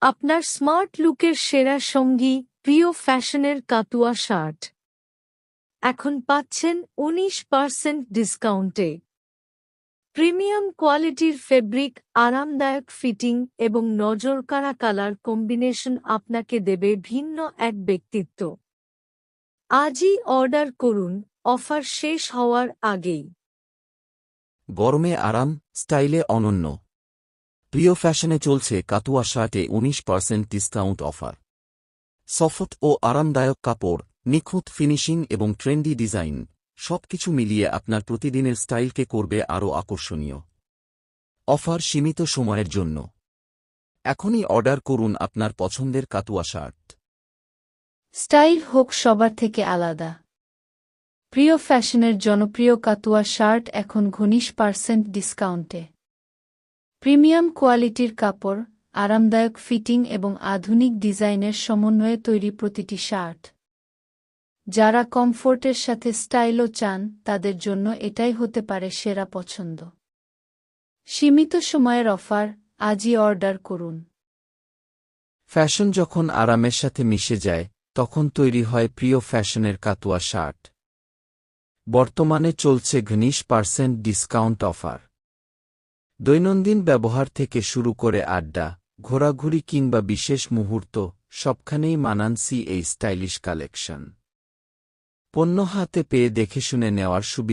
আপনার স্মার্ট লুকের সেরা সঙ্গী প্রিয় ফ্যাশনের কাতুয়া শার্ট এখন পাচ্ছেন ১৯% ডিসকাউন্টে। প্রিমিয়াম কোয়ালিটির ফেব্রিক, আরামদায়ক ফিটিং এবং নজরকাড়া কালার কম্বিনেশন আপনাকে দেবে ভিন্ন এক ব্যক্তিত্ব। আজই অর্ডার করুন, অফার শেষ হওয়ার আগেই। গরমে আরাম, স্টাইলে অনন্য। প্রিয় ফ্যাশনে চলছে কাতুয়া শার্টে ১৯% ডিসকাউন্ট অফার। সফট ও আরামদায়ক কাপড়, নিখুঁত ফিনিশিং এবং ট্রেন্ডি ডিজাইন সবকিছু মিলিয়ে আপনার প্রতিদিনের স্টাইলকে করবে আরও আকর্ষণীয়। অফার সীমিত সময়ের জন্য। এখনই অর্ডার করুন আপনার পছন্দের কাতুয়া শার্ট। স্টাইল হোক সবার থেকে আলাদা। প্রিয় ফ্যাশনের জনপ্রিয় কাতুয়া শার্ট এখন ১৯% ডিসকাউন্টে। প্রিমিয়াম কোয়ালিটির কাপড়, আরামদায়ক ফিটিং এবং আধুনিক ডিজাইনের সমন্বয়ে তৈরি প্রতিটি শার্ট। যারা কমফোর্টের সাথে স্টাইলও চান, তাদের জন্য এটাই হতে পারে সেরা পছন্দ। সীমিত সময়ের অফার, আজই অর্ডার করুন। ফ্যাশন যখন আরামের সাথে মিশে যায়, তখন তৈরি হয় প্রিয় ফ্যাশনের কাতুয়া শার্ট। বর্তমানে চলছে ১৯% ডিসকাউন্ট অফার। দৈনন্দিন ব্যবহার থেকে শুরু করে আড্ডা, ঘোরাঘুরি কিংবা বিশেষ মুহূর্ত, সবখানেই মানানসই এই স্টাইলিশ কালেকশন। পণ্য হাতে পেয়ে দেখে শুনে নেওয়ার সুবিধা।